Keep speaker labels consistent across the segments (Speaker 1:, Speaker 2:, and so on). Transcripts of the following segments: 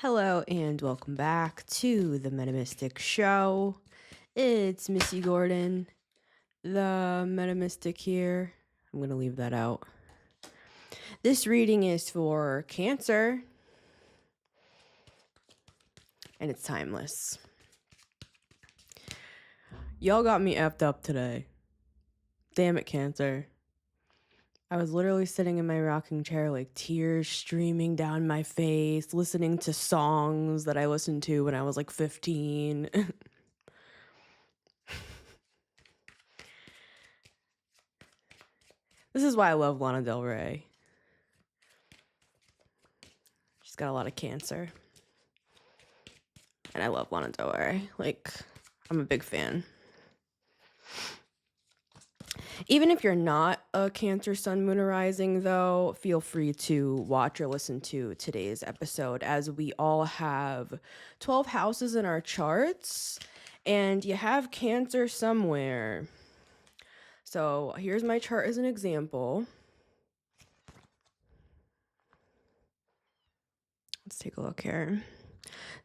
Speaker 1: Hello and welcome back to the Metamystic Show. It's Missy Gordon, the Metamystic here. I'm going to leave that out. This reading is for Cancer, and it's timeless. Y'all got me effed up today. Damn it, Cancer. I was literally sitting in my rocking chair, like tears streaming down my face, listening to songs that I listened to when I was like 15. This is why I love Lana Del Rey. She's got a lot of cancer. And I love Lana Del Rey. Like, I'm a big fan. Even if you're not a Cancer Sun, Moon, or Rising, though, feel free to watch or listen to today's episode, as we all have 12 houses in our charts, and you have Cancer somewhere. So here's my chart as an example. Let's take a look here.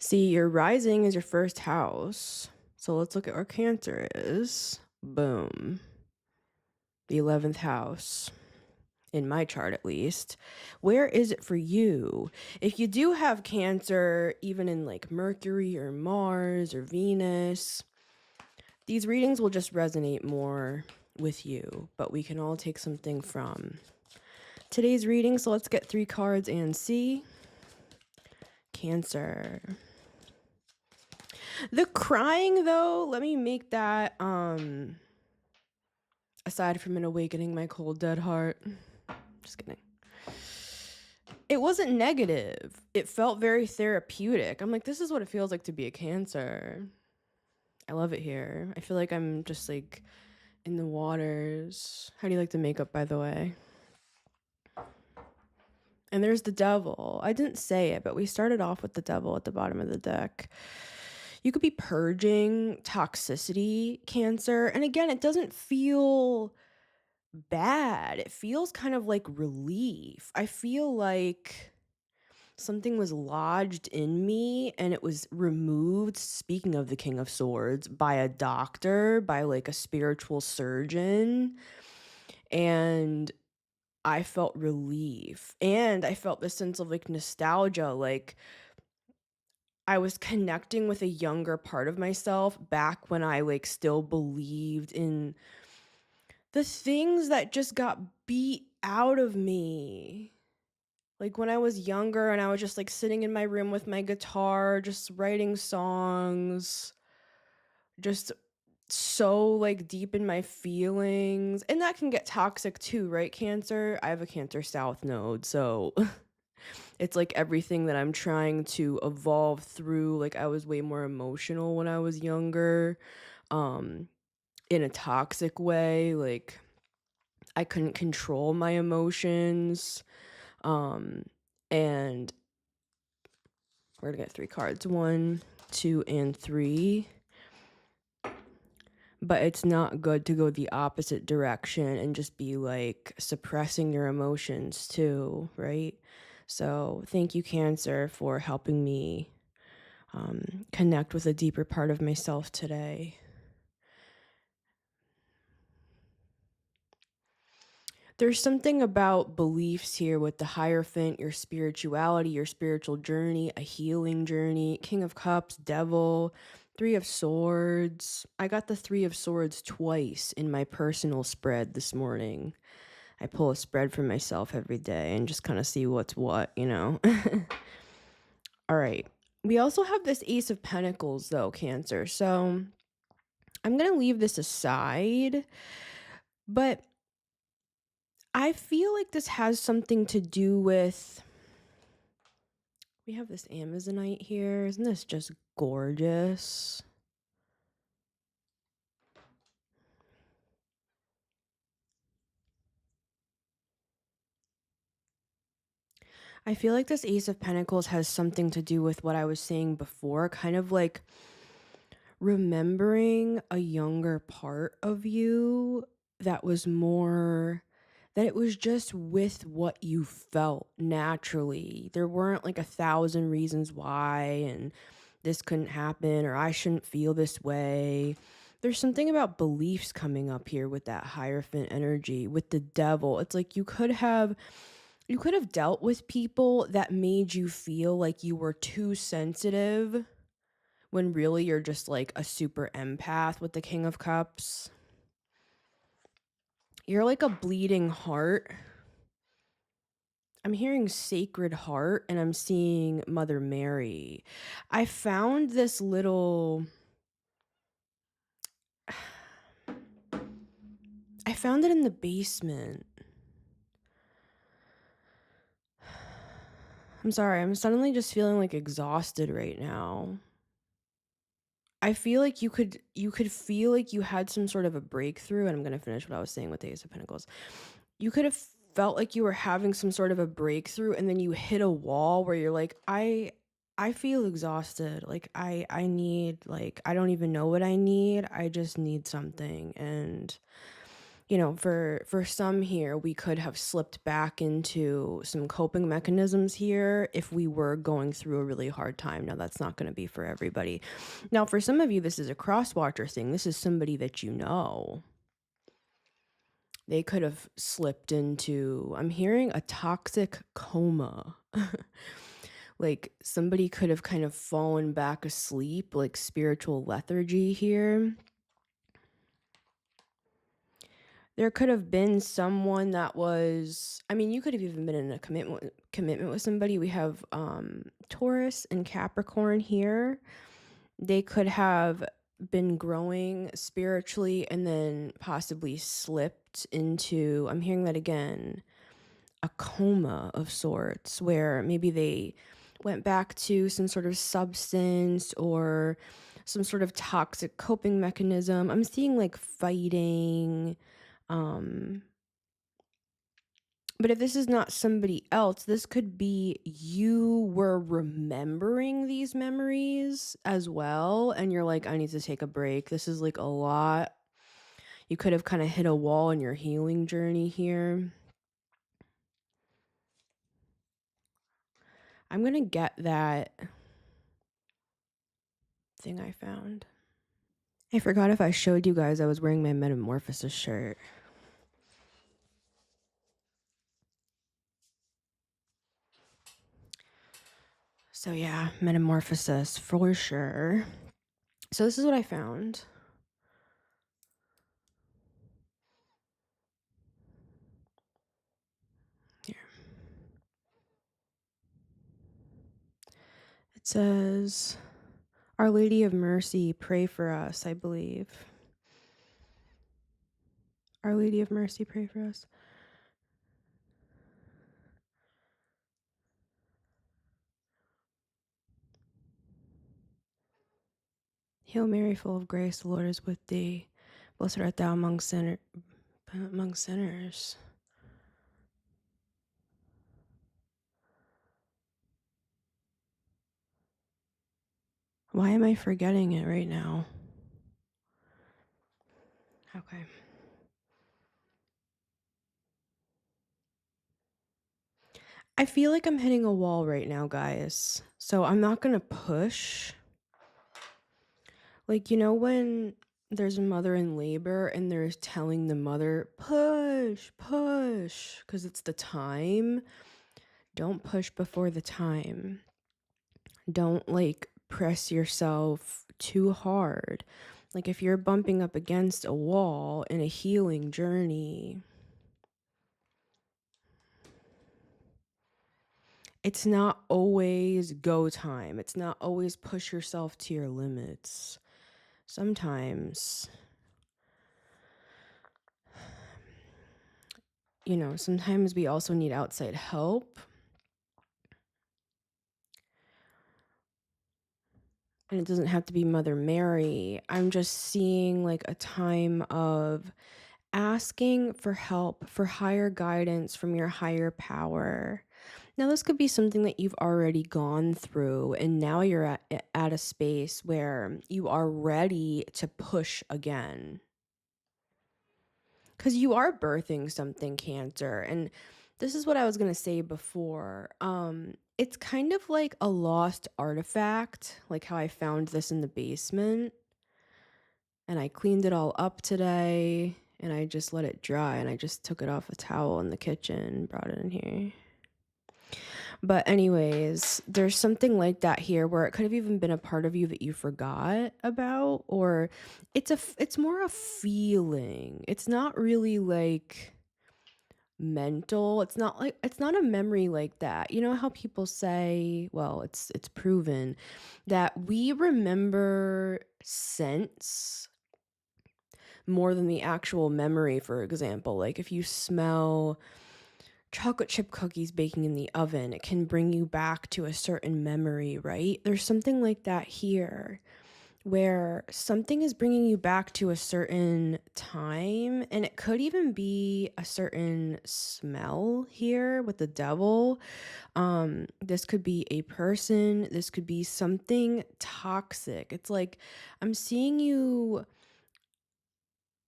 Speaker 1: See, your Rising is your first house. So let's look at where Cancer is. Boom. The 11th house, in my chart at least. Where is it for you? If you do have Cancer, even in like Mercury or Mars or Venus, these readings will just resonate more with you, but we can all take something from today's reading. So let's get 3 cards and see. Cancer. The crying, though, let me make that aside from an awakening my cold dead heart. Just kidding. It wasn't negative. It felt very therapeutic. I'm like, this is what it feels like to be a Cancer. I love it here. I feel like I'm just like in the waters. How do you like the makeup, by the way? And there's the Devil. I didn't say it, but we started off with the Devil at the bottom of the deck. You could be purging toxicity, Cancer. And again, it doesn't feel bad. It feels kind of like relief. I feel like something was lodged in me and it was removed, speaking of the King of Swords, by a doctor, by like a spiritual surgeon. And I felt relief. And I felt this sense of like nostalgia, like I was connecting with a younger part of myself back when I like still believed in the things that just got beat out of me. Like when I was younger and I was just like sitting in my room with my guitar, just writing songs, just so like deep in my feelings. And that can get toxic too, right, Cancer? I have a Cancer South node, so it's like everything that I'm trying to evolve through. Like I was way more emotional when I was younger, in a toxic way. Like I couldn't control my emotions. And we're gonna get 3 cards, 1, 2, and 3. But it's not good to go the opposite direction and just be like suppressing your emotions too, right? So thank you, Cancer, for helping me connect with a deeper part of myself today. There's something about beliefs here with the Hierophant, your spirituality, your spiritual journey, a healing journey, King of Cups, Devil, 3 of Swords. I got the 3 of Swords twice in my personal spread this morning. I pull a spread for myself every day and just kind of see what's what, you know? All right. We also have this Ace of Pentacles, though, Cancer. So I'm going to leave this aside, but I feel like this has something to do with, we have this Amazonite here. Isn't this just gorgeous? I feel like this Ace of Pentacles has something to do with what I was saying before, kind of like remembering a younger part of you that was more that it was just with what you felt naturally. There weren't like 1,000 reasons why, and this couldn't happen, or I shouldn't feel this way. There's something about beliefs coming up here with that Hierophant energy, with the devil. It's like you could have dealt with people that made you feel like you were too sensitive when really you're just like a super empath with the King of Cups. You're like a bleeding heart. I'm hearing Sacred Heart and I'm seeing Mother Mary. I found this little I found it in the basement. I'm sorry, I'm suddenly just feeling like exhausted right now. I feel like you could feel like you had some sort of a breakthrough, and I'm gonna finish what I was saying with the Ace of Pentacles. You could have felt like you were having some sort of a breakthrough, and then you hit a wall where you're like, I feel exhausted. Like I need, like, I don't even know what I need. I just need something. And for some here, we could have slipped back into some coping mechanisms here if we were going through a really hard time. Now, that's not going to be for everybody. Now, for some of you, this is a cross-watcher thing. This is somebody that you know. They could have slipped into, I'm hearing a toxic coma. Like somebody could have kind of fallen back asleep, like spiritual lethargy here. There could have been someone that was, I mean, you could have even been in a commitment with somebody. We have Taurus and Capricorn here. They could have been growing spiritually and then possibly slipped into, I'm hearing that again, a coma of sorts, where maybe they went back to some sort of substance or some sort of toxic coping mechanism. I'm seeing like fighting. But if this is not somebody else, this could be you were remembering these memories as well. And you're like, I need to take a break. This is like a lot. You could have kind of hit a wall in your healing journey here. I'm going to get that thing I found. I forgot if I showed you guys I was wearing my Metamorphosis shirt. So yeah, Metamorphosis for sure. So this is what I found. Here. It says, Our Lady of Mercy, pray for us, I believe. Our Lady of Mercy, pray for us. Hail Mary, full of grace, the Lord is with thee. Blessed art thou among sinners. Why am I forgetting it right now? Okay. I feel like I'm hitting a wall right now, guys. So I'm not going to push. Like, when there's a mother in labor and they're telling the mother, push, push, because it's the time. Don't push before the time. Don't like press yourself too hard. Like if you're bumping up against a wall in a healing journey, it's not always go time. It's not always push yourself to your limits. Sometimes, sometimes we also need outside help. And it doesn't have to be Mother Mary. I'm just seeing like a time of asking for help, for higher guidance from your higher power. Now, this could be something that you've already gone through, and now you're at a space where you are ready to push again. because you are birthing something, Cancer. And this is what I was going to say before. It's kind of like a lost artifact, like how I found this in the basement and I cleaned it all up today and I just let it dry and I just took it off a towel in the kitchen and brought it in here. But anyways, there's something like that here where it could have even been a part of you that you forgot about, or it's more a feeling. It's not really like mental. It's not a memory like that. You know how people say, well, it's proven that we remember scents more than the actual memory. For example, like if you smell chocolate chip cookies baking in the oven, it can bring you back to a certain memory, right? There's something like that here where something is bringing you back to a certain time, and it could even be a certain smell here with the devil. This could be a person, this could be something toxic. It's like I'm seeing you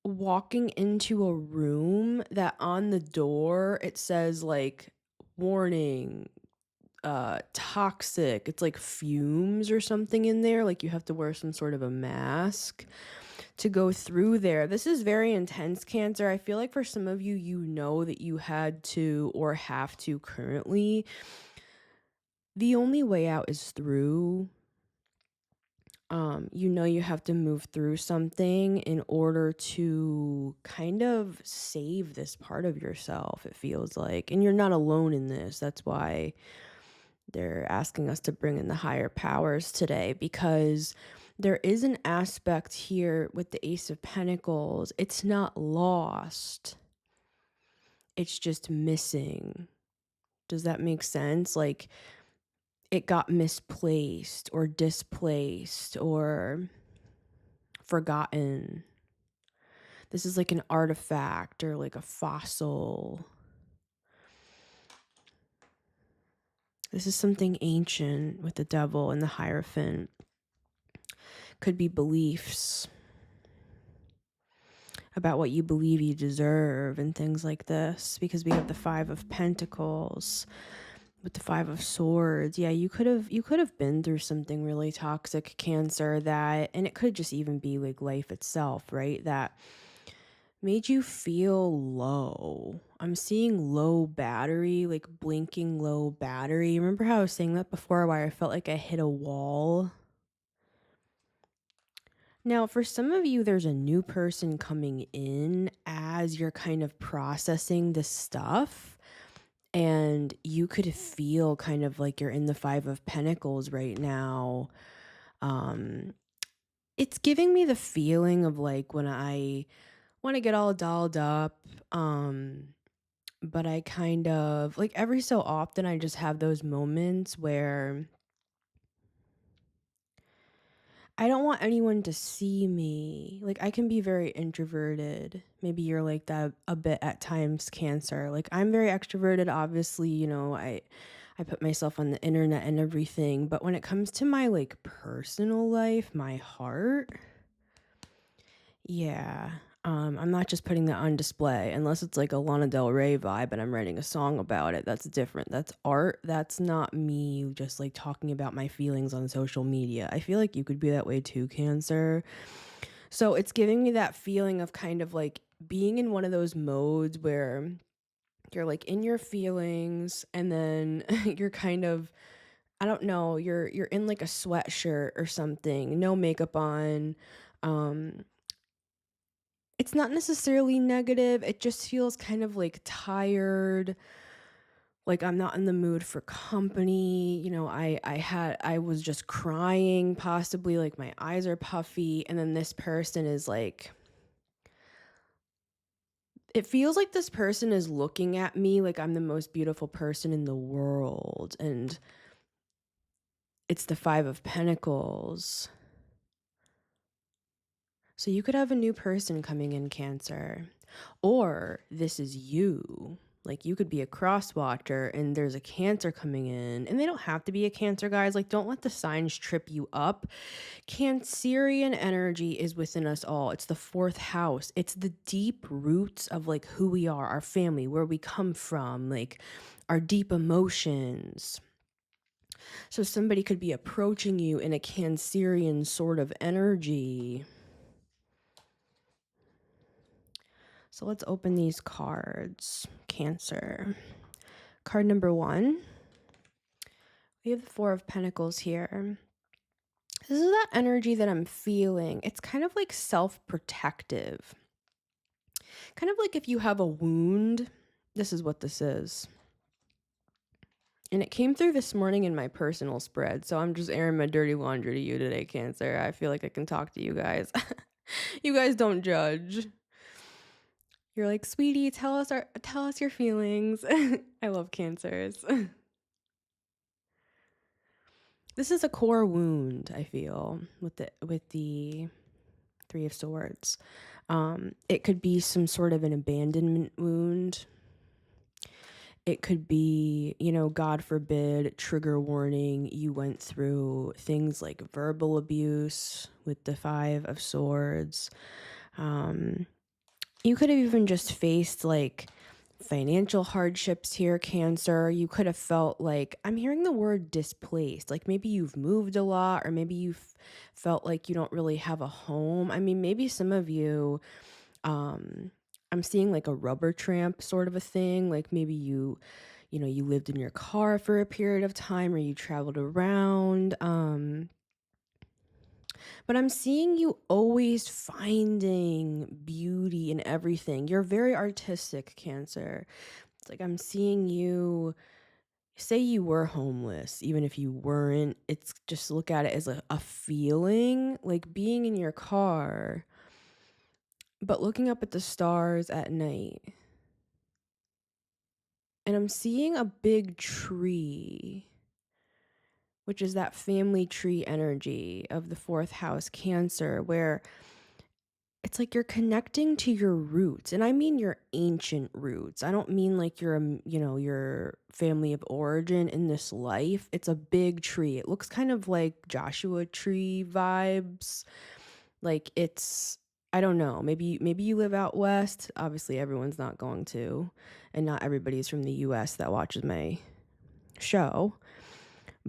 Speaker 1: walking into a room that on the door it says like warning, toxic. It's like fumes or something in there, like you have to wear some sort of a mask to go through there. This is very intense, Cancer. I feel like for some of you, you know that you had to or have to currently. The only way out is through. You know you have to move through something in order to kind of save this part of yourself, it feels like. And you're not alone in this. That's why they're asking us to bring in the higher powers today, because there is an aspect here with the Ace of Pentacles. It's not lost, it's just missing. Does that make sense? Like it got misplaced or displaced or forgotten. This is like an artifact or like a fossil. This is something ancient with the devil and the Hierophant. Could be beliefs about what you believe you deserve and things like this, because we have the Five of Pentacles with the Five of Swords. Yeah, you could have been through something really toxic, Cancer, that, and it could just even be like life itself, right? That made you feel low. I'm seeing low battery, like blinking low battery. Remember how I was saying that before, where I felt like I hit a wall? Now, for some of you, there's a new person coming in as you're kind of processing this stuff. And you could feel kind of like you're in the Five of Pentacles right now. It's giving me the feeling of like when I want to get all dolled up, but I kind of like every so often I just have those moments where I don't want anyone to see me. Like I can be very introverted. Maybe you're like that a bit at times, Cancer. Like I'm very extroverted, obviously, you know, I put myself on the internet and everything, but when it comes to my like personal life, my heart, yeah. I'm not just putting that on display unless it's like a Lana Del Rey vibe and I'm writing a song about it. That's different. That's art. That's not me just like talking about my feelings on social media. I feel like you could be that way too, Cancer. So it's giving me that feeling of kind of like being in one of those modes where you're like in your feelings and then you're kind of, I don't know, you're in like a sweatshirt or something, no makeup on. It's not necessarily negative. It just feels kind of like tired. Like I'm not in the mood for company. You know, I was just crying, possibly like my eyes are puffy. And then this person is like, it feels like this person is looking at me like I'm the most beautiful person in the world. And it's the Five of Pentacles. So you could have a new person coming in, Cancer. Or this is you. Like, you could be a cross watcher and there's a Cancer coming in, and they don't have to be a Cancer, guys. Like, don't let the signs trip you up. Cancerian energy is within us all. It's the fourth house. It's the deep roots of like who we are, our family, where we come from, like our deep emotions. So somebody could be approaching you in a Cancerian sort of energy. So let's open these cards. Cancer. Card number 1. We have the 4 of Pentacles here. This is that energy that I'm feeling. It's kind of like self-protective. Kind of like if you have a wound, this is what this is. And it came through this morning in my personal spread, so I'm just airing my dirty laundry to you today, Cancer. I feel like I can talk to you guys. You guys don't judge. You're like, sweetie, tell us your feelings. I love Cancers. This is a core wound, I feel, with the 3 of Swords. It could be some sort of an abandonment wound. It could be, God forbid, trigger warning, you went through things like verbal abuse with the 5 of Swords. You could have even just faced like financial hardships here, Cancer. You could have felt like, I'm hearing the word displaced. Like maybe you've moved a lot, or maybe you've felt like you don't really have a home. I mean, maybe some of you, I'm seeing like a rubber tramp sort of a thing. Like maybe you lived in your car for a period of time, or you traveled around. But I'm seeing you always finding beauty in everything. You're very artistic, Cancer. It's like I'm seeing you, say you were homeless, even if you weren't. It's just look at it as a feeling, like being in your car, but looking up at the stars at night. And I'm seeing a big tree, which is that family tree energy of the 4th house, Cancer, where it's like you're connecting to your roots. And I mean your ancient roots. I don't mean like your family of origin in this life. It's a big tree. It looks kind of like Joshua tree vibes. Like it's, I don't know, maybe you live out west. Obviously everyone's not going to, and not everybody's from the US that watches my show.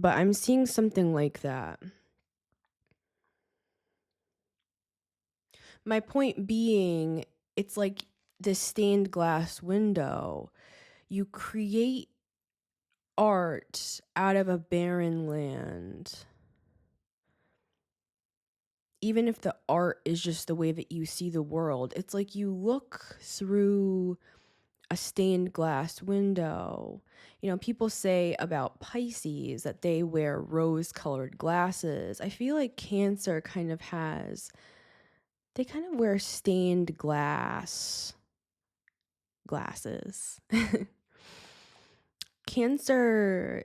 Speaker 1: But I'm seeing something like that. My point being, it's like this stained glass window. You create art out of a barren land. Even if the art is just the way that you see the world, it's like you look through a stained glass window. People say about Pisces that they wear rose-colored glasses. I feel like Cancer they kind of wear stained glasses. Cancer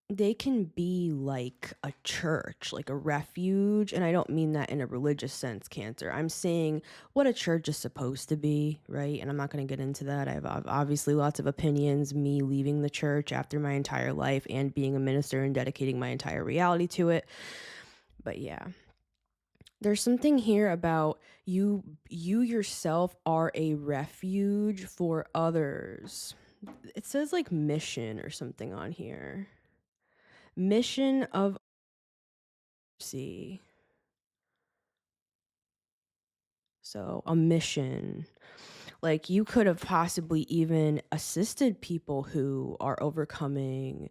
Speaker 1: they can be like a church, like a refuge. And I don't mean that in a religious sense, Cancer. I'm saying what a church is supposed to be, right? And I'm not going to get into that. I have obviously lots of opinions, me leaving the church after my entire life and being a minister and dedicating my entire reality to it. But yeah, there's something here about you yourself are a refuge for others. It says like mission or something on here. Mission of sea. So a mission. Like you could have possibly even assisted people who are overcoming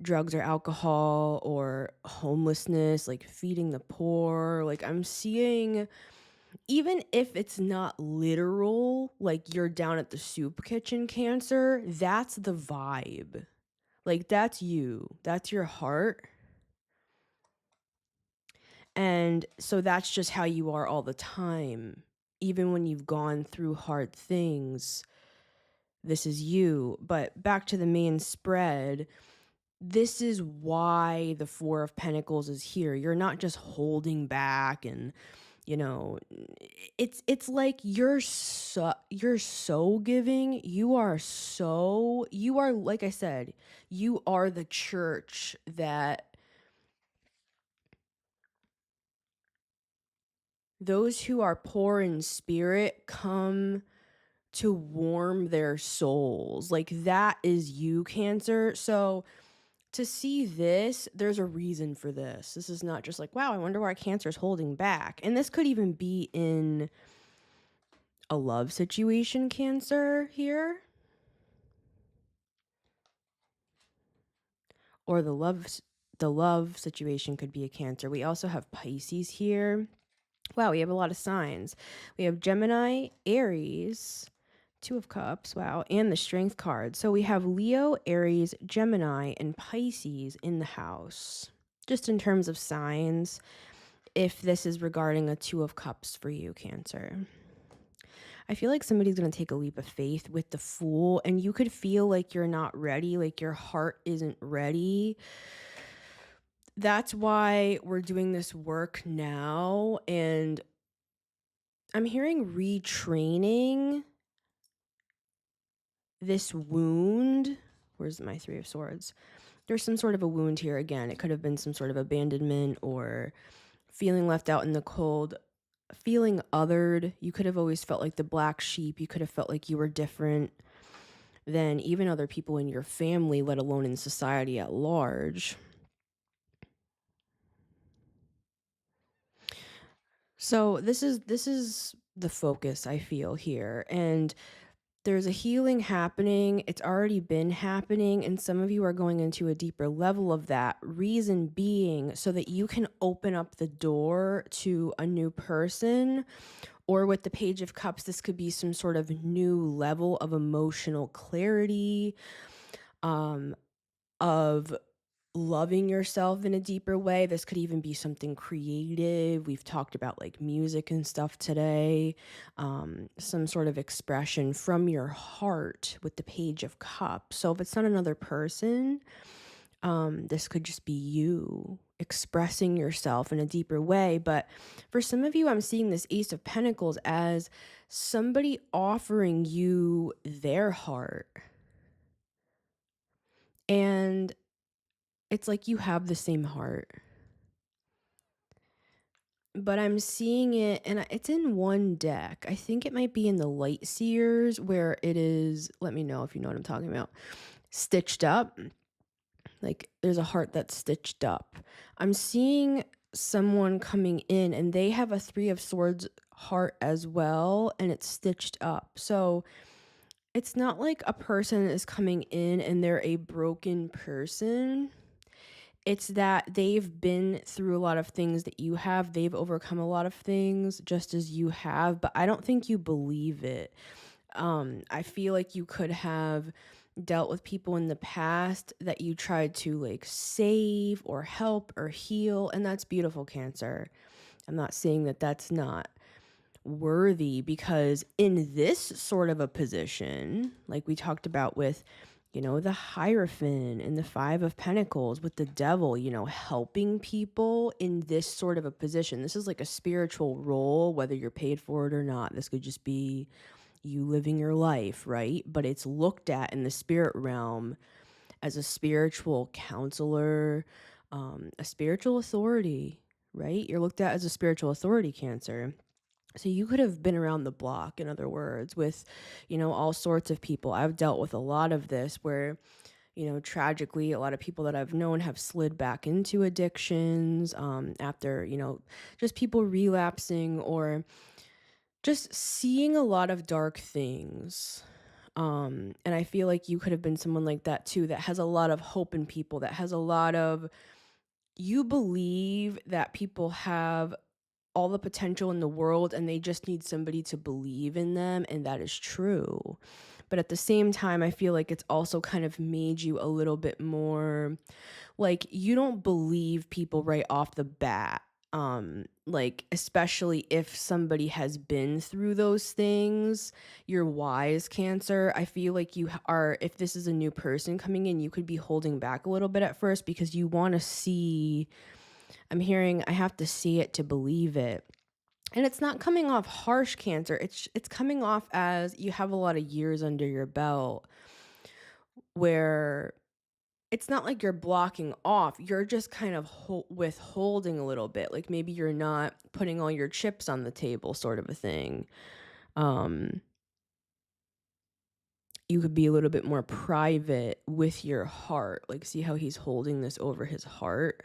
Speaker 1: drugs or alcohol or homelessness, like feeding the poor. Like I'm seeing, even if it's not literal, like you're down at the soup kitchen, Cancer, that's the vibe. Like that's you. That's your heart. And so that's just how you are all the time. Even when you've gone through hard things, this is you. But back to the main spread, this is why the 4 of Pentacles is here. You're not just holding back and, you know, it's like you're so giving. You are, like I said, you are the church that those who are poor in spirit come to warm their souls. Like that is you, Cancer. So to see this, there's a reason for this. This is not just like, wow, I wonder why Cancer's holding back. And this could even be in a love situation, Cancer, here. Or the love situation could be a Cancer. We also have Pisces here. Wow, we have a lot of signs. We have Gemini, Aries, Two of Cups, wow, and the Strength card. So we have Leo, Aries, Gemini, and Pisces in the house. Just in terms of signs, if this is regarding a Two of Cups for you, Cancer. I feel like somebody's going to take a leap of faith with the Fool, and you could feel like you're not ready, like your heart isn't ready. That's why we're doing this work now, and I'm hearing retraining this wound. Where's my Three of Swords? There's some sort of a wound here again. It could have been some sort of abandonment or feeling left out in the cold, feeling othered. You could have always felt like the black sheep. You could have felt like you were different than even other people in your family, let alone in society at large. So this is the focus I feel here. And there's a healing happening. It's already been happening, and some of you are going into a deeper level of that. Reason being so that you can open up the door to a new person, or with the Page of Cups, this could be some sort of new level of emotional clarity, of loving yourself in a deeper way. This could even be something creative. We've talked about like music and stuff today. Some sort of expression from your heart with the Page of Cups. So if it's not another person, this could just be you expressing yourself in a deeper way. But for some of you, I'm seeing this Ace of Pentacles as somebody offering you their heart. And it's like you have the same heart. But I'm seeing it, and it's in one deck. I think it might be in the Light Seers, where it is, let me know if you know what I'm talking about, stitched up. Like there's a heart that's stitched up. I'm seeing someone coming in, and they have a Three of Swords heart as well, and it's stitched up. So it's not like a person is coming in and they're a broken person. It's that they've been through a lot of things that you have. They've overcome a lot of things just as you have, but I don't think you believe it. I feel like you could have dealt with people in the past that you tried to like save or help or heal, and that's beautiful, Cancer. I'm not saying that that's not worthy, because in this sort of a position, like we talked about with, the Hierophant and the Five of Pentacles with the Devil, helping people in this sort of a position. This is like a spiritual role, whether you're paid for it or not. This could just be you living your life, right? But it's looked at in the spirit realm as a spiritual counselor, a spiritual authority, right? You're looked at as a spiritual authority, Cancer. So you could have been around the block, in other words, with, all sorts of people. I've dealt with a lot of this where, tragically, a lot of people that I've known have slid back into addictions after, just people relapsing or just seeing a lot of dark things. And I feel like you could have been someone like that too, that has a lot of hope in people, that has a lot of, you believe that people have all the potential in the world and they just need somebody to believe in them, and that is true. But at the same time, I feel like it's also kind of made you a little bit more like you don't believe people right off the bat. Like especially if somebody has been through those things. You're wise, Cancer. I feel like you are, if this is a new person coming in, you could be holding back a little bit at first because you want to see, I'm hearing, I have to see it to believe it. And it's not coming off harsh, Cancer. It's coming off as you have a lot of years under your belt where it's not like you're blocking off. You're just kind of withholding a little bit. Like maybe you're not putting all your chips on the table, sort of a thing. Um, you could be a little bit more private with your heart. Like, see how he's holding this over his heart?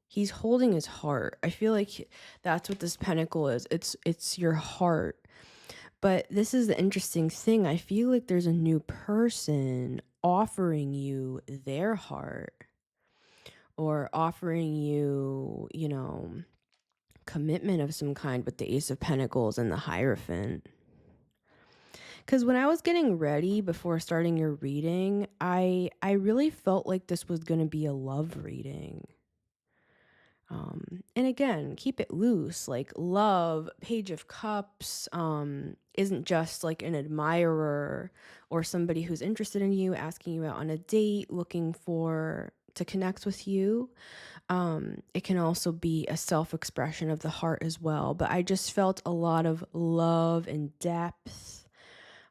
Speaker 1: He's holding his heart. I feel like that's what this pentacle is. It's your heart. But this is the interesting thing. I feel like there's a new person offering you their heart or offering you, commitment of some kind with the Ace of Pentacles and the Hierophant. Because when I was getting ready before starting your reading, I really felt like this was going to be a love reading. And again, keep it loose. Like love, Page of Cups, isn't just like an admirer or somebody who's interested in you, asking you out on a date, looking to connect with you. It can also be a self-expression of the heart as well. But I just felt a lot of love and depth.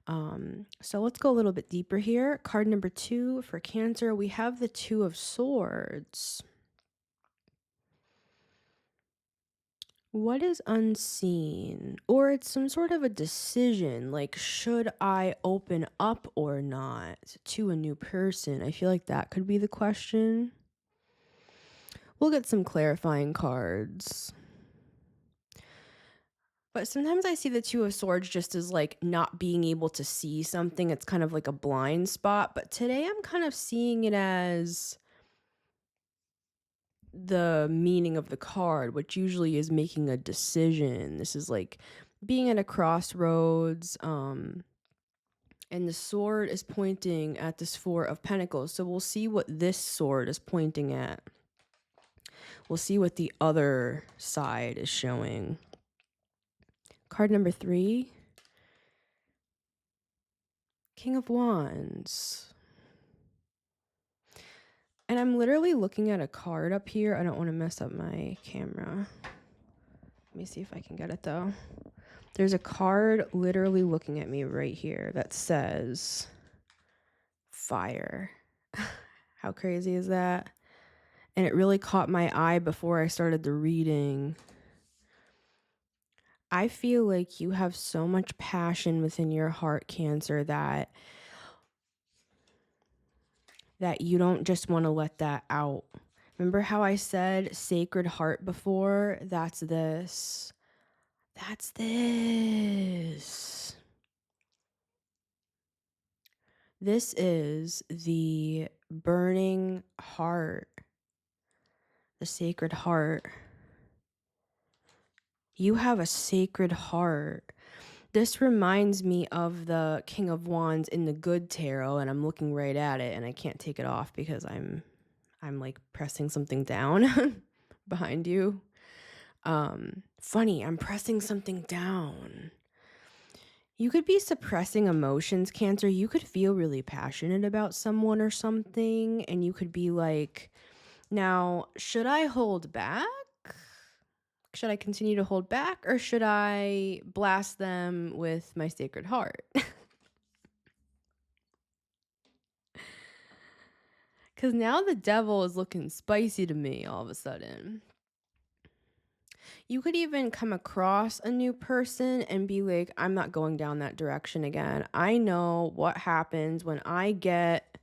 Speaker 1: So let's go a little bit deeper here. Card number 2 for Cancer, we have the Two of Swords. What is unseen? Or it's some sort of a decision, like should I open up or not to a new person? I feel like that could be the question. We'll get some clarifying cards. But sometimes I see the Two of Swords just as like not being able to see something. It's kind of like a blind spot. But today I'm kind of seeing it as the meaning of the card, which usually is making a decision. This is like being at a crossroads, and the sword is pointing at this Four of Pentacles. So we'll see what this sword is pointing at. We'll see what the other side is showing. Card number 3, King of Wands. And I'm literally looking at a card up here. I don't want to mess up my camera. Let me see if I can get it though. There's a card literally looking at me right here that says fire. How crazy is that? And it really caught my eye before I started the reading. I feel like you have so much passion within your heart, Cancer, that you don't just want to let that out. Remember how I said sacred heart before? That's this. That's this. This is the burning heart, the sacred heart. You have a sacred heart. This reminds me of the King of Wands in the Good Tarot, and I'm looking right at it, and I can't take it off because I'm like pressing something down behind you. Funny, I'm pressing something down. You could be suppressing emotions, Cancer. You could feel really passionate about someone or something, and you could be like, now, should I hold back? Should I continue to hold back, or should I blast them with my sacred heart? Because now the devil is looking spicy to me all of a sudden. You could even come across a new person and be like, I'm not going down that direction again. I know what happens when I get...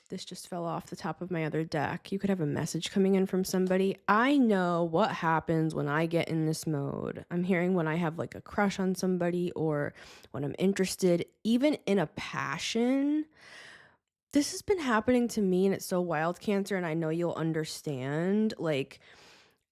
Speaker 1: This just fell off the top of my other deck. You could have a message coming in from somebody. I know what happens when I get in this mode. I'm hearing when I have like a crush on somebody or when I'm interested, even in a passion. This has been happening to me and it's so wild, Cancer, and I know you'll understand. Like,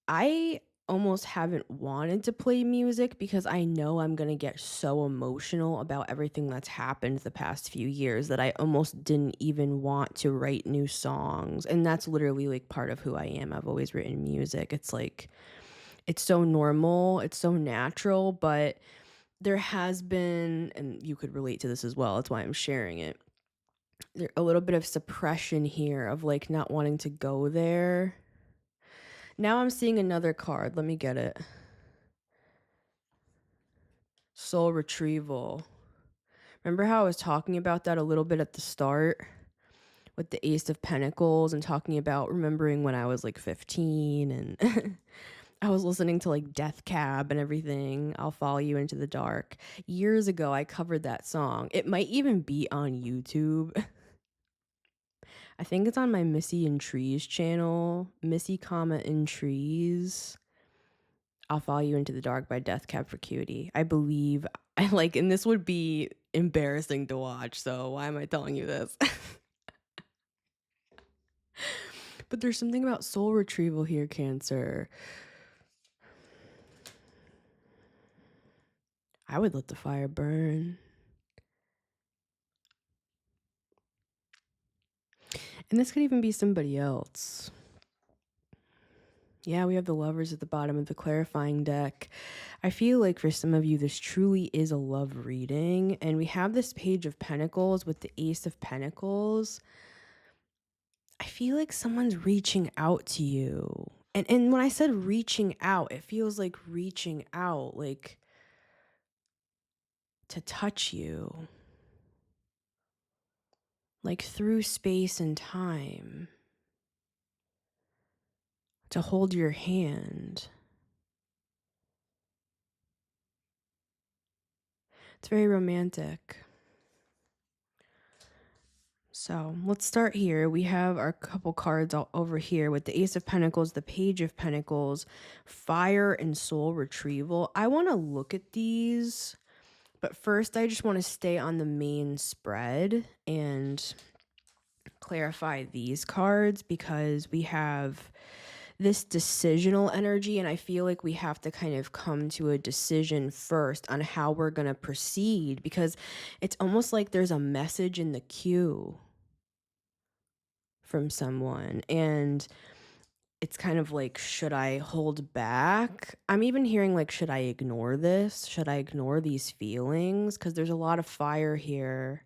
Speaker 1: I almost haven't wanted to play music because I know I'm going to get so emotional about everything that's happened the past few years that I almost didn't even want to write new songs. And that's literally like part of who I am. I've always written music. It's like, it's so normal, it's so natural, but there has been, and you could relate to this as well, that's why I'm sharing it, a little bit of suppression here of like not wanting to go there. Now I'm seeing another card. Let me get it. Soul retrieval. Remember how I was talking about that a little bit at the start with the Ace of Pentacles and talking about remembering when I was like 15 and I was listening to like Death Cab and everything. I'll follow you into the dark. Years ago, I covered that song. It might even be on YouTube. I think it's on my Missy and Trees channel. Missy, comma, in Trees. I'll follow you into the dark by Death Cab for Cutie. I believe I like, and this would be embarrassing to watch. So why am I telling you this? But there's something about soul retrieval here, Cancer. I would let the fire burn. And this could even be somebody else. Yeah, we have the Lovers at the bottom of the clarifying deck. I feel like for some of you, this truly is a love reading. And we have this Page of Pentacles with the Ace of Pentacles. I feel like someone's reaching out to you. And when I said reaching out, it feels like reaching out, like to touch you. Like through space and time. To hold your hand. It's very romantic. So let's start here. We have our couple cards all over here with the Ace of Pentacles, the Page of Pentacles, Fire, and Soul Retrieval. I want to look at these, but first I just want to stay on the main spread and clarify these cards because we have this decisional energy, and I feel like we have to kind of come to a decision first on how we're going to proceed because it's almost like there's a message in the queue from someone, and it's kind of like, should I hold back? I'm even hearing like, should I ignore this? Should I ignore these feelings? Because there's a lot of fire here.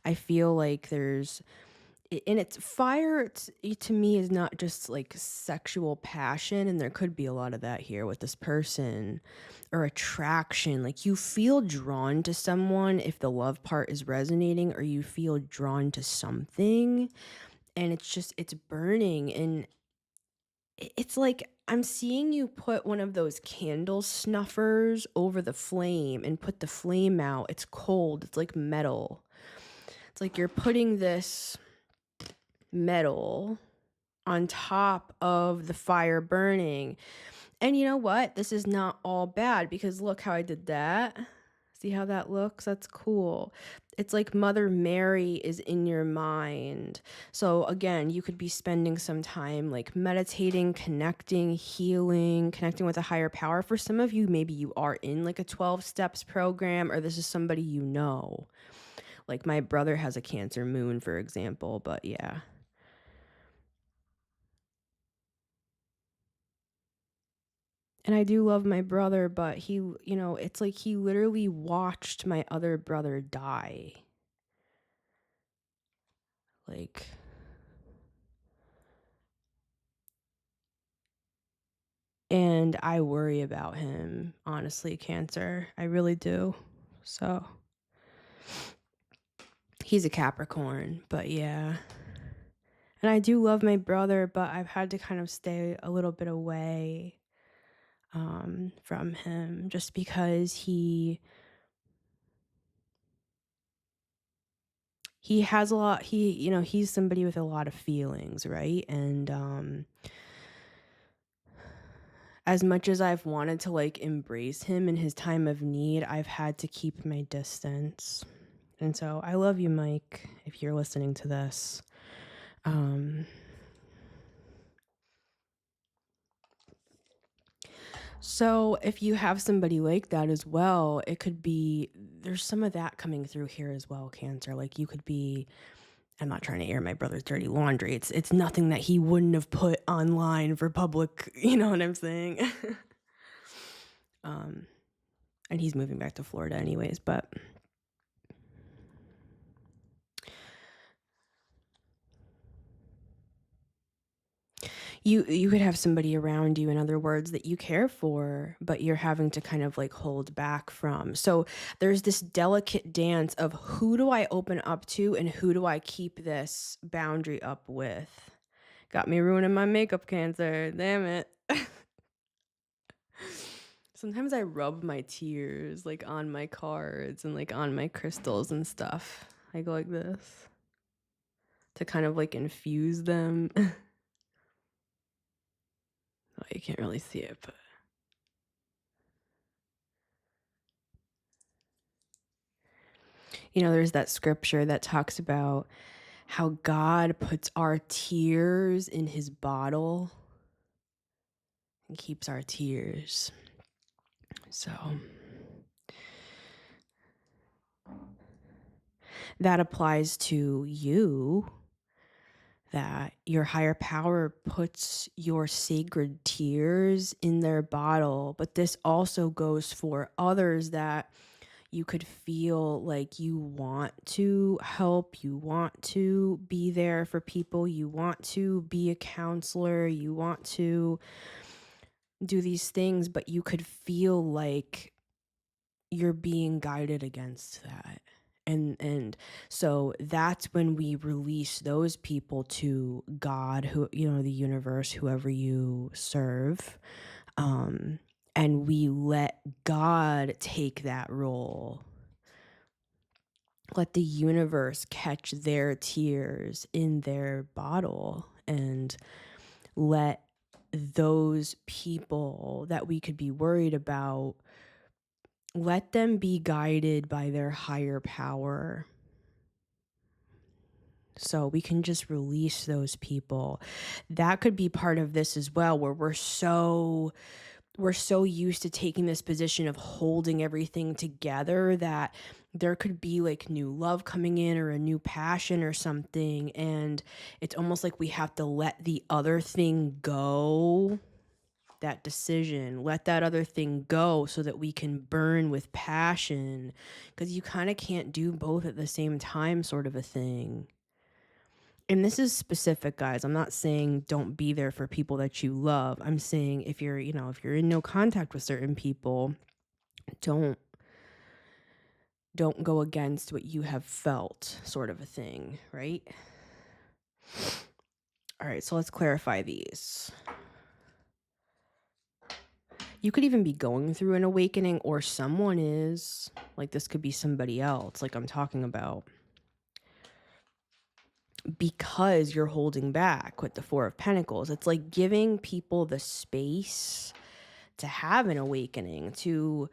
Speaker 1: I feel like there's, and it's fire, it to me is not just like sexual passion, and there could be a lot of that here with this person, or attraction. Like you feel drawn to someone if the love part is resonating, or you feel drawn to something and it's burning, and it's like I'm seeing you put one of those candle snuffers over the flame and put the flame out. It's cold, it's like metal. It's like you're putting this metal on top of the fire burning. And you know what? This is not all bad because look how I did that. See how that looks? That's cool. It's like Mother Mary is in your mind. So again, you could be spending some time like meditating, connecting, healing, connecting with a higher power. For some of you, maybe you are in like a 12 steps program, or this is somebody you know. Like my brother has a Cancer moon, for example, but yeah. And I do love my brother, but he, you know, it's like he literally watched my other brother die. Like, and I worry about him, honestly, Cancer. I really do. So, he's a Capricorn, but yeah. And I do love my brother, but I've had to kind of stay a little bit away from him just because he has a lot, you know, he's somebody with a lot of feelings, right? And as much as I've wanted to like embrace him in his time of need, I've had to keep my distance. And so I love you, Mike, if you're listening to this. So if you have somebody like that as well, it could be, there's some of that coming through here as well, Cancer. Like you could be, I'm not trying to air my brother's dirty laundry. It's nothing that he wouldn't have put online for public, you know what I'm saying? And he's moving back to Florida anyways, but You could have somebody around you, in other words, that you care for, but you're having to kind of like hold back from. So there's this delicate dance of who do I open up to and who do I keep this boundary up with? Got me ruining my makeup, Cancer. Damn it. Sometimes I rub my tears like on my cards and like on my crystals and stuff. I go like this to kind of like infuse them. Oh, you can't really see it, but there's that scripture that talks about how God puts our tears in his bottle and keeps our tears. So that applies to you, that your higher power puts your sacred tears in their bottle. But this also goes for others, that you could feel like you want to help, you want to be there for people, you want to be a counselor, you want to do these things, but you could feel like you're being guided against that. And so that's when we release those people to God, who, the universe, whoever you serve. And we let God take that role. Let the universe catch their tears in their bottle, and let those people that we could be worried about, let them be guided by their higher power. So we can just release those people. That could be part of this as well, where we're so used to taking this position of holding everything together that there could be like new love coming in or a new passion or something, and it's almost like we have to let the other thing go. That decision, let that other thing go so that we can burn with passion, because you kind of can't do both at the same time, sort of a thing. And this is specific, guys. I'm not saying don't be there for people that you love. I'm saying if you're in no contact with certain people, don't go against what you have felt, sort of a thing, right? All right, so let's clarify these. You could even be going through an awakening, or someone is. Like, this could be somebody else, like I'm talking about. Because you're holding back with the Four of Pentacles. It's like giving people the space to have an awakening, to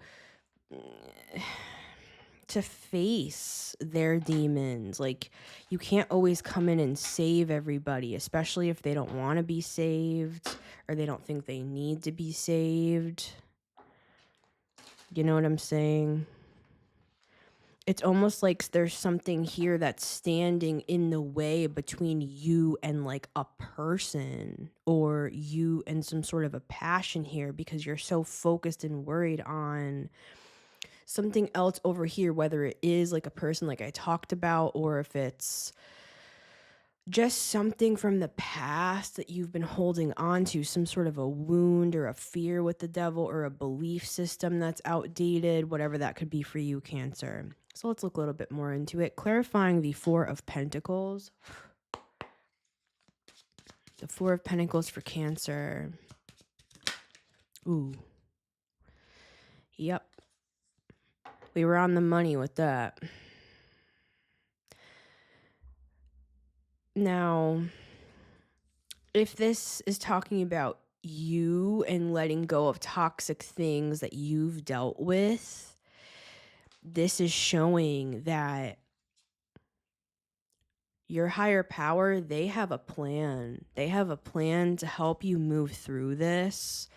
Speaker 1: face their demons. Like, you can't always come in and save everybody, especially if they don't want to be saved or they don't think they need to be saved. You know what I'm saying? It's almost like there's something here that's standing in the way between you and like a person, or you and some sort of a passion here, because you're so focused and worried on something else over here, whether it is like a person like I talked about, or if it's just something from the past that you've been holding on to, some sort of a wound or a fear with the devil, or a belief system that's outdated, whatever that could be for you, Cancer. So let's look a little bit more into it. Clarifying the Four of Pentacles. The Four of Pentacles for Cancer. Ooh. Yep. We were on the money with that. Now, if this is talking about you and letting go of toxic things that you've dealt with, this is showing that your higher power, they have a plan. They have a plan to help you move through this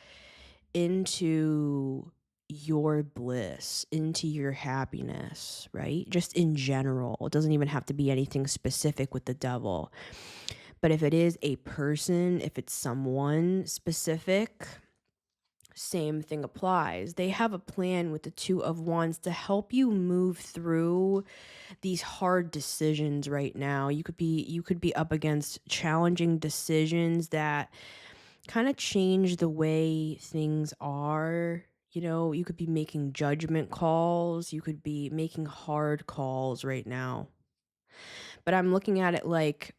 Speaker 1: into your bliss, into your happiness, right? Just in general. It doesn't even have to be anything specific with the devil. But if it is a person, if it's someone specific, same thing applies. They have a plan with the Two of Wands to help you move through these hard decisions right now. You could be up against challenging decisions that kind of change the way things are. You know, you could be making judgment calls, you could be making hard calls right now. But I'm looking at it like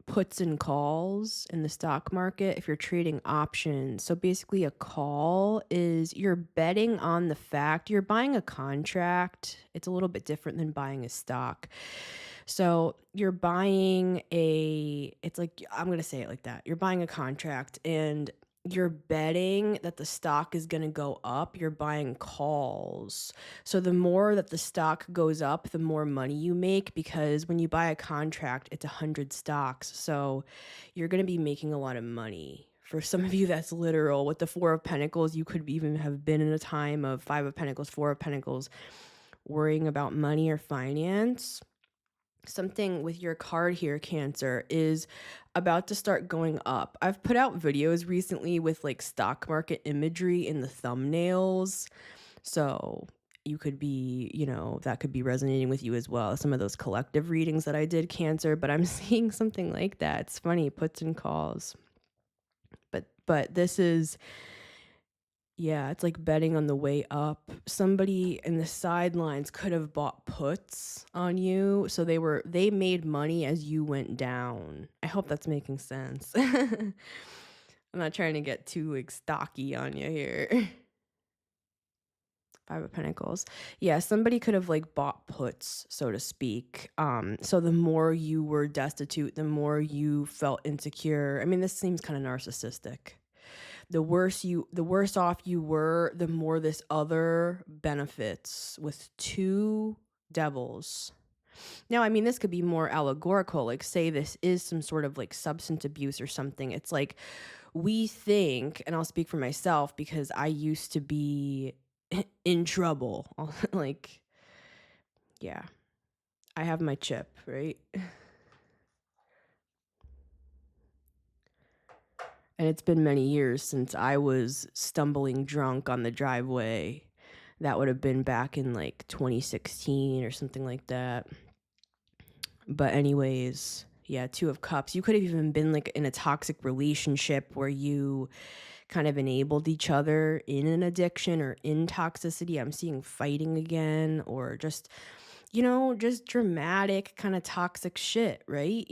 Speaker 1: puts and calls in the stock market if you're trading options. So basically, a call is you're betting on the fact you're buying a contract. It's a little bit different than buying a stock. So you're buying it's like, I'm going to say it like that. You're buying a contract and you're betting that the stock is going to go up. You're buying calls. So the more that the stock goes up, the more money you make, because when you buy a contract, it's 100 stocks. So you're going to be making a lot of money. For some of you, that's literal. With the Four of Pentacles, you could even have been in a time of Five of Pentacles, Four of Pentacles, worrying about money or finance. Something with your card here, Cancer, is about to start going up. I've put out videos recently with like stock market imagery in the thumbnails. So you could be, that could be resonating with you as well. Some of those collective readings that I did, Cancer, but I'm seeing something like that. It's funny, puts and calls. But this is, yeah, it's like betting on the way up. Somebody in the sidelines could have bought puts on you, so they made money as you went down. I hope that's making sense. I'm not trying to get too like stocky on you here. Five of Pentacles. Yeah, somebody could have like bought puts, so to speak. So the more you were destitute, the more you felt insecure. I mean, this seems kind of narcissistic. The worse off you were, the more this other benefits, with two devils. Now, I mean, this could be more allegorical, like say this is some sort of like substance abuse or something. It's like we think, and I'll speak for myself because I used to be in trouble. Like, yeah, I have my chip, right? And it's been many years since I was stumbling drunk on the driveway. That would have been back in like 2016 or something like that. But anyways, yeah, Two of Cups. You could have even been like in a toxic relationship where you kind of enabled each other in an addiction or in toxicity. I'm seeing fighting again, or just just dramatic kind of toxic shit, right?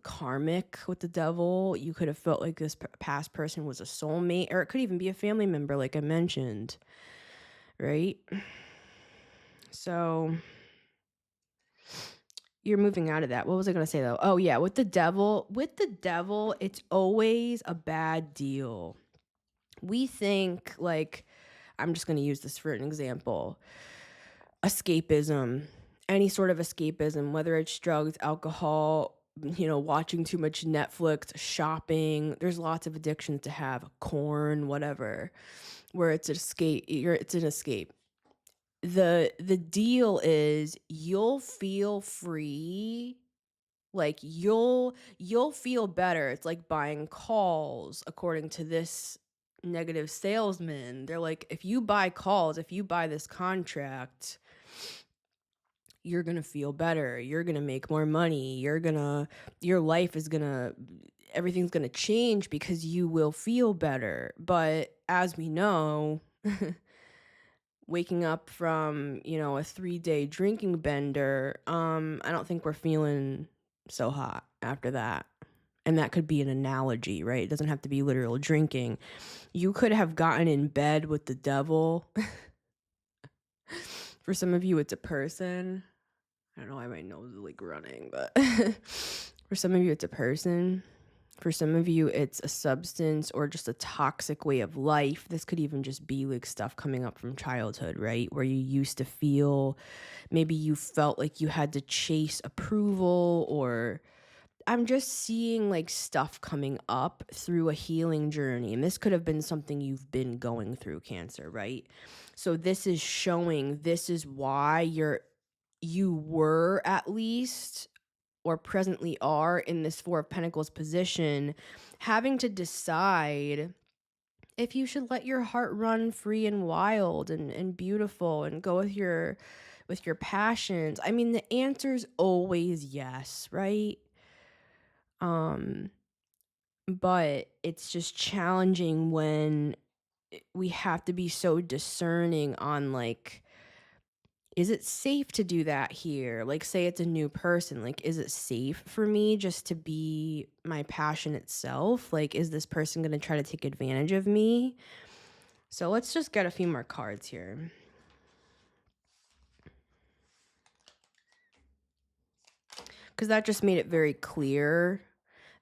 Speaker 1: Karmic with the devil. You could have felt like this past person was a soulmate, or it could even be a family member, like I mentioned, right? So you're moving out of that. What was I going to say though? Oh yeah, with the devil, it's always a bad deal. We think like, I'm just going to use this for an example. Escapism, any sort of escapism, whether it's drugs, alcohol, watching too much Netflix, shopping. There's lots of addictions to have, corn, whatever, where it's an escape. It's an escape. The deal is you'll feel free, like you'll feel better. It's like buying calls, according to this negative salesman. They're like, if you buy calls, if you buy this contract, you're gonna feel better, you're gonna make more money, your life is gonna, everything's gonna change because you will feel better. But as we know, waking up from a 3-day drinking bender, I don't think we're feeling so hot after that. And that could be an analogy, right? It doesn't have to be literal drinking. You could have gotten in bed with the devil. For some of you, it's a person. I don't know why my nose is like running, but for some of you, it's a person. For some of you, it's a substance or just a toxic way of life. This could even just be like stuff coming up from childhood, right? Where you used to feel, maybe you felt like you had to chase approval, or I'm just seeing like stuff coming up through a healing journey. And this could have been something you've been going through, Cancer, right? So this is showing, this is why you were at least, or presently are, in this Four of Pentacles position, having to decide if you should let your heart run free and wild and beautiful and go with your passions. I mean, the answer's always yes, right? but it's just challenging when we have to be so discerning on, like, is it safe to do that here? Like, say it's a new person, like, is it safe for me just to be my passionate self? Like, is this person gonna try to take advantage of me? So let's just get a few more cards here. Because that just made it very clear.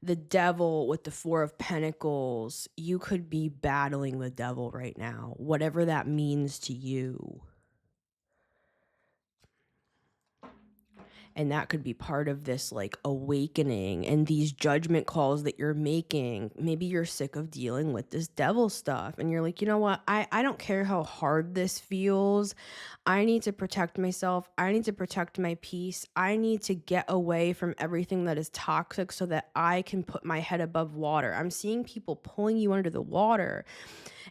Speaker 1: The devil with the Four of Pentacles, you could be battling the devil right now, whatever that means to you. And that could be part of this like awakening and these judgment calls that you're making. Maybe you're sick of dealing with this devil stuff and you're like, you know what? I don't care how hard this feels. I need to protect myself. I need to protect my peace. I need to get away from everything that is toxic so that I can put my head above water. I'm seeing people pulling you under the water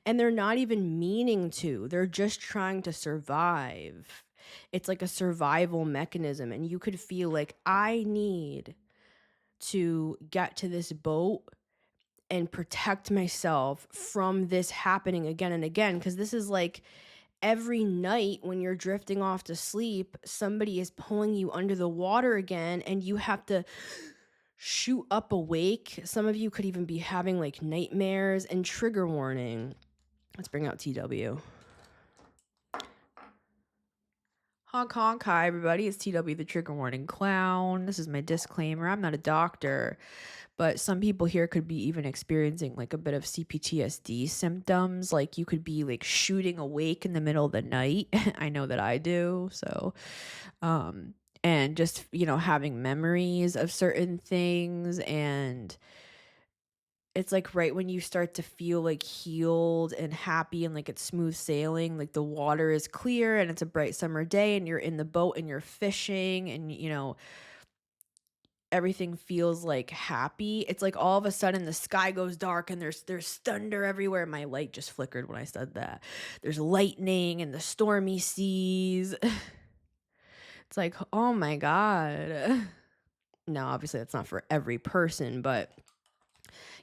Speaker 1: and they're not even meaning to. They're just trying to survive. It's like a survival mechanism, and you could feel like, I need to get to this boat and protect myself from this happening again and again, because this is like every night when you're drifting off to sleep, somebody is pulling you under the water again, and you have to shoot up awake. Some of you could even be having like nightmares. And trigger warning. Let's bring out TW. Honk honk. Hi everybody, it's TW the trigger warning clown. This is my disclaimer. I'm not a doctor, but some people here could be even experiencing like a bit of CPTSD symptoms. Like you could be like shooting awake in the middle of the night. I know that I do. So and just, you know, having memories of certain things, and it's like right when you start to feel like healed and happy and like it's smooth sailing, like the water is clear and it's a bright summer day and you're in the boat and you're fishing and, you know, everything feels like happy. It's like all of a sudden the sky goes dark and there's thunder everywhere. My light just flickered when I said that. There's lightning and the stormy seas. It's like, oh my God. Now, obviously that's not for every person, but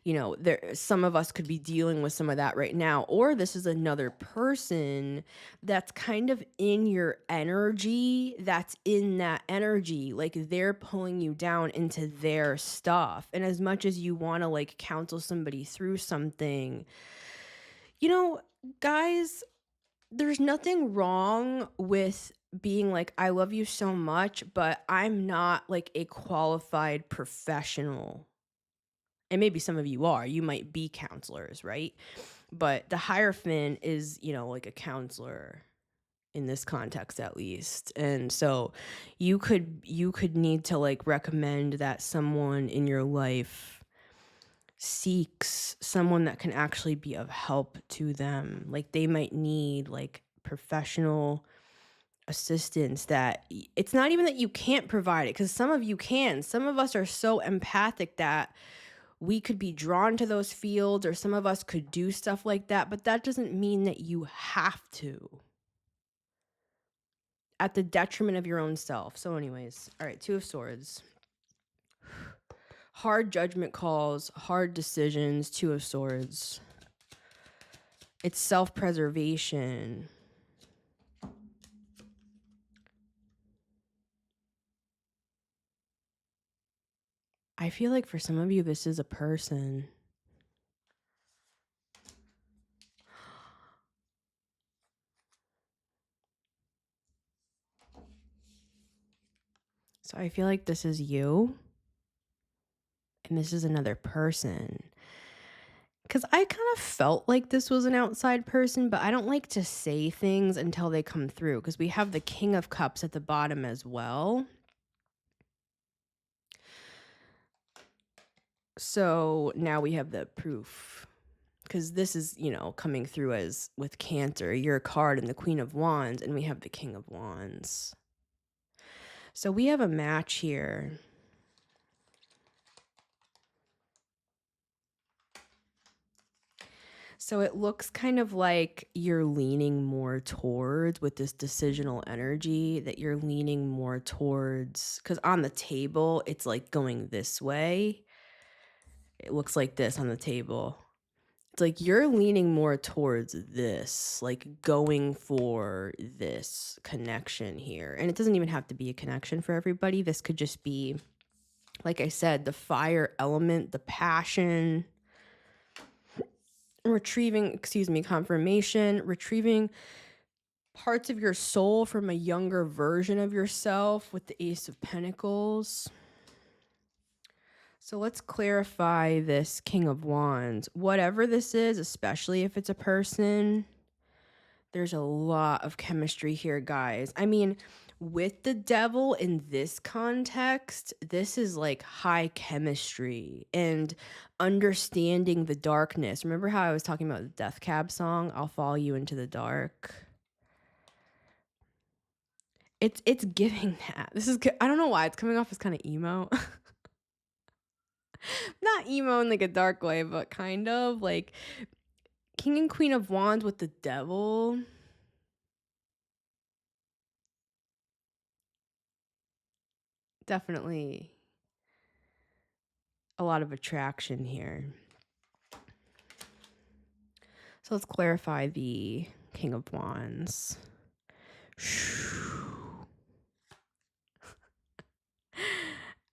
Speaker 1: you know, some of us could be dealing with some of that right now, or this is another person that's kind of in your energy, that's in that energy, like they're pulling you down into their stuff. And as much as you want to like counsel somebody through something, you know, guys, there's nothing wrong with being like, I love you so much, but I'm not like a qualified professional. And maybe some of you are, you might be counselors, right? But the Hierophant is, you know, like a counselor in this context at least. And so you could need to like recommend that someone in your life seeks someone that can actually be of help to them. Like they might need like professional assistance that it's not even that you can't provide it, because some of you can. Some of us are so empathic that we could be drawn to those fields, or some of us could do stuff like that, but that doesn't mean that you have to at the detriment of your own self. So anyways, all right, Two of Swords. Hard judgment calls, hard decisions, Two of Swords. It's self-preservation. I feel like for some of you, this is a person. So I feel like this is you, and this is another person. Because I kind of felt like this was an outside person, but I don't like to say things until they come through, because we have the King of Cups at the bottom as well. So now we have the proof, because this is, you know, coming through as with Cancer, your card and the Queen of Wands, and we have the King of Wands. So we have a match here. So it looks kind of like you're leaning more towards, with this decisional energy, that you're leaning more towards, because on the table, it's like going this way. It looks like this on the table. It's like you're leaning more towards this, like going for this connection here. And it doesn't even have to be a connection for everybody. This could just be, like I said, the fire element, the passion, confirmation, retrieving parts of your soul from a younger version of yourself with the Ace of Pentacles. So let's clarify this King of Wands. Whatever this is, especially if it's a person, there's a lot of chemistry here, guys. I mean, with the devil in this context, this is like high chemistry and understanding the darkness. Remember how I was talking about the Death Cab song, I'll Follow You Into the Dark? It's giving that. This is I don't know why it's coming off as kind of emo. Not emo in like a dark way, but kind of like King and Queen of Wands with the devil. Definitely a lot of attraction here. So let's clarify the King of Wands.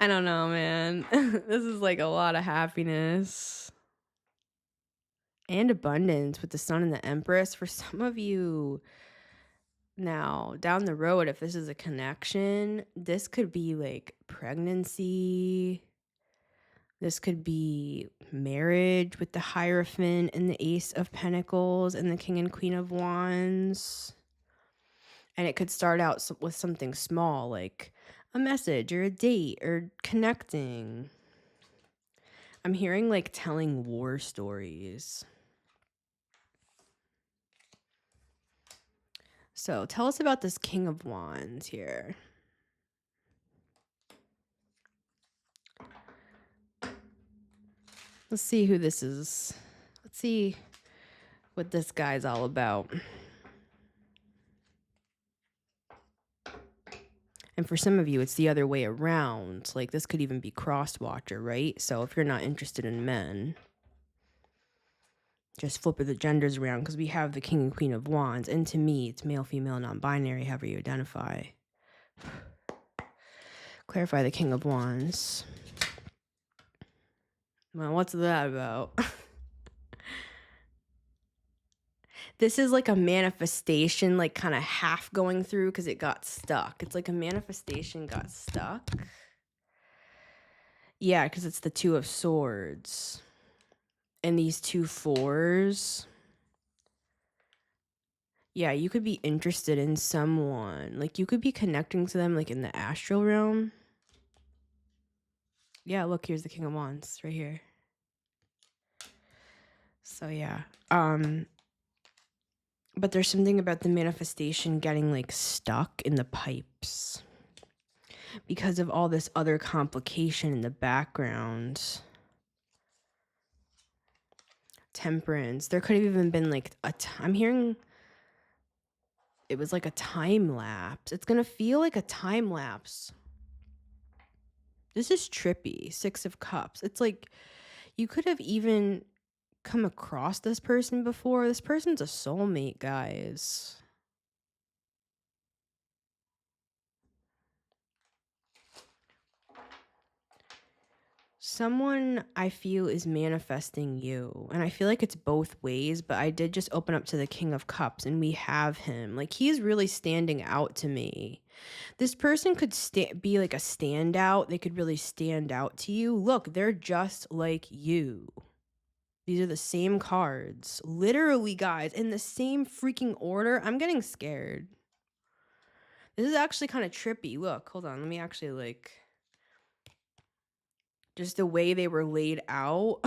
Speaker 1: I don't know, man. This is like a lot of happiness and abundance with the Sun and the Empress. For some of you now, down the road, if this is a connection, this could be like pregnancy. This could be marriage with the Hierophant and the Ace of Pentacles and the King and Queen of Wands. And it could start out with something small, like a message or a date or connecting. I'm hearing like telling war stories. So tell us about this King of Wands here. Let's see who this is. Let's see what this guy's all about. And for some of you, it's the other way around. Like this could even be cross-watcher, right? So if you're not interested in men, just flip the genders around because we have the King and Queen of Wands. And to me, it's male, female, non-binary, however you identify. Clarify the King of Wands. Well, what's that about? This is like a manifestation, like kind of half going through because it got stuck. It's like a manifestation got stuck. Yeah, because it's the Two of Swords. And these two fours. Yeah, you could be interested in someone. Like you could be connecting to them like in the astral realm. Yeah, look, here's the King of Wands right here. So yeah. But there's something about the manifestation getting like stuck in the pipes because of all this other complication in the background. Temperance. There could have even been like I'm hearing it was like a time lapse. It's gonna feel like a time lapse. This is trippy. Six of Cups. It's like you could have even come across this person before. This person's a soulmate, guys. Someone I feel is manifesting you, and I feel like it's both ways, but I did just open up to the King of Cups and we have him. Like he's really standing out to me. This person could be like a standout. They could really stand out to you. Look, they're just like you. These are the same cards. Literally, guys, in the same freaking order. I'm getting scared. This is actually kind of trippy. Look, hold on. Let me actually like... Just the way they were laid out.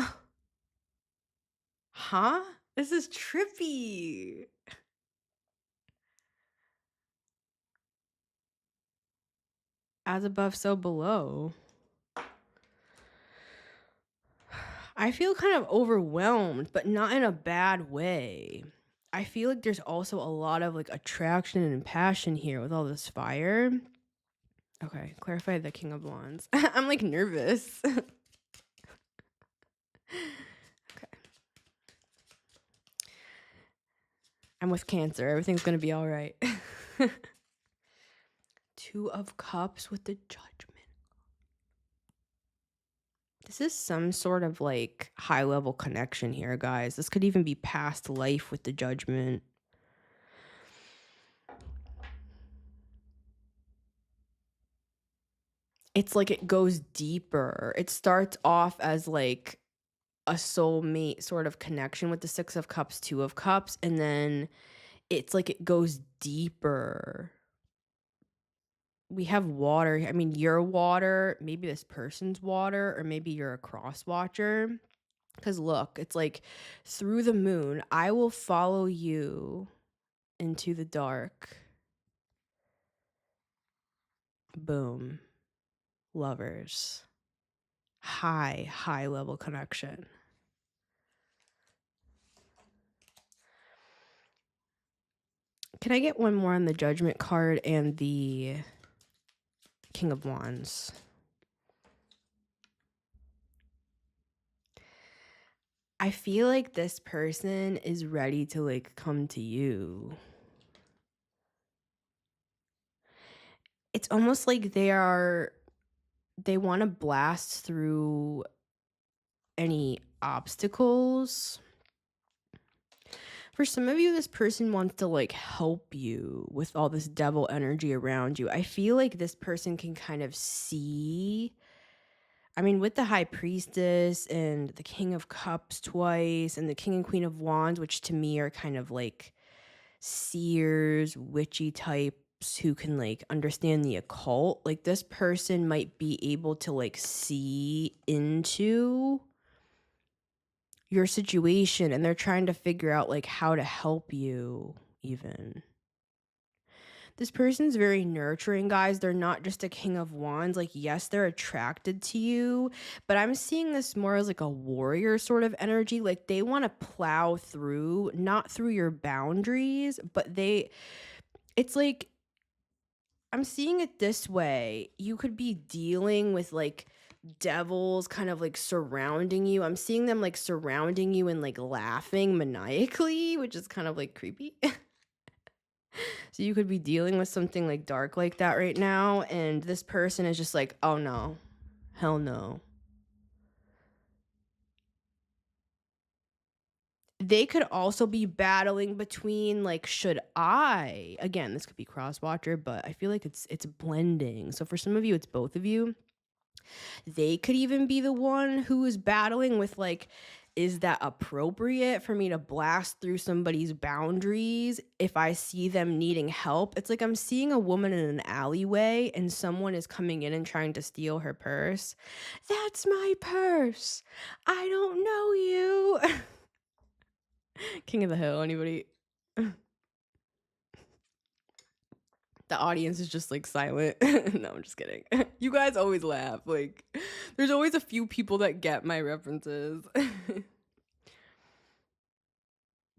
Speaker 1: Huh? This is trippy. As above, so below. I feel kind of overwhelmed, but not in a bad way. I feel like there's also a lot of like attraction and passion here with all this fire. Okay, clarify the King of Wands. I'm like nervous. Okay. I'm with Cancer. Everything's going to be all right. Two of Cups with the Judgment. This is some sort of like high level connection here, guys. This could even be past life with the Judgment. It's like it goes deeper. It starts off as like a soulmate sort of connection with the Six of Cups, Two of Cups, and then it's like it goes deeper. We have water. I mean, you're water, maybe this person's water, or maybe you're a cross watcher. Because look, it's like through the moon, I will follow you into the dark. Boom. Lovers. High level connection. Can I get one more on the Judgment card and the King of Wands? I feel like this person is ready to like come to you. It's almost like they want to blast through any obstacles. For some of you, this person wants to like help you with all this devil energy around you. I feel like this person can kind of see. I mean, with the High Priestess and the King of Cups twice and the King and Queen of Wands, which to me are kind of like seers, witchy types who can like understand the occult. Like this person might be able to like see into your situation and they're trying to figure out like how to help you even. This person's very nurturing, guys. They're not just a King of Wands. Like, yes, they're attracted to you, but I'm seeing this more as like a warrior sort of energy. Like they want to plow through, not through your boundaries, but it's like, I'm seeing it this way. You could be dealing with like devils kind of like surrounding you. I'm seeing them like surrounding you and like laughing maniacally, which is kind of like creepy. So you could be dealing with something like dark like that right now, and this person is just like, oh no, hell no. They could also be battling between like, should I, again, this could be cross-watcher, but I feel like it's blending. So for some of you, it's both of you. They could even be the one who is battling with like, is that appropriate for me to blast through somebody's boundaries if I see them needing help? It's like I'm seeing a woman in an alleyway and someone is coming in and trying to steal her purse. That's my purse. I don't know you. King of the Hill, anybody? The audience is just like silent. No, I'm just kidding. You guys always laugh. Like, there's always a few people that get my references.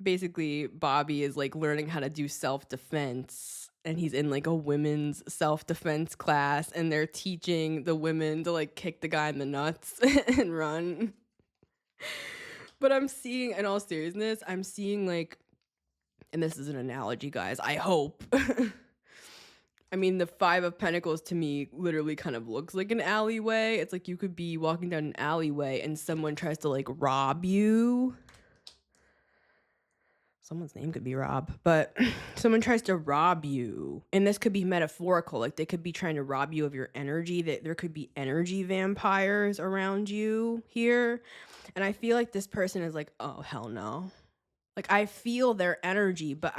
Speaker 1: Basically, Bobby is like learning how to do self-defense, and he's in like a women's self-defense class, and they're teaching the women to like kick the guy in the nuts and run. But I'm seeing, in all seriousness, I'm seeing like, and this is an analogy, guys, I hope. I mean, the Five of Pentacles to me literally kind of looks like an alleyway. It's like you could be walking down an alleyway and someone tries to like rob you. Someone's name could be Rob, but someone tries to rob you. And this could be metaphorical. Like they could be trying to rob you of your energy. That there could be energy vampires around you here. And I feel like this person is like, oh, hell no. Like I feel their energy, but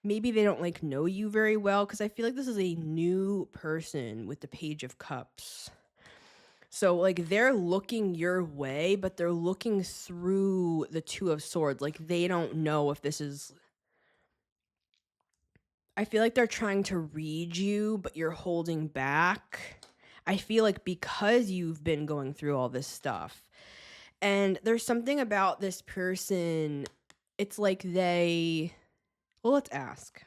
Speaker 1: maybe they don't like know you very well, because I feel like this is a new person with the Page of Cups. So like they're looking your way, but they're looking through the Two of Swords. Like they don't know if this is, I feel like they're trying to read you, but you're holding back. I feel like because you've been going through all this stuff. And there's something about this person, it's like well, let's ask.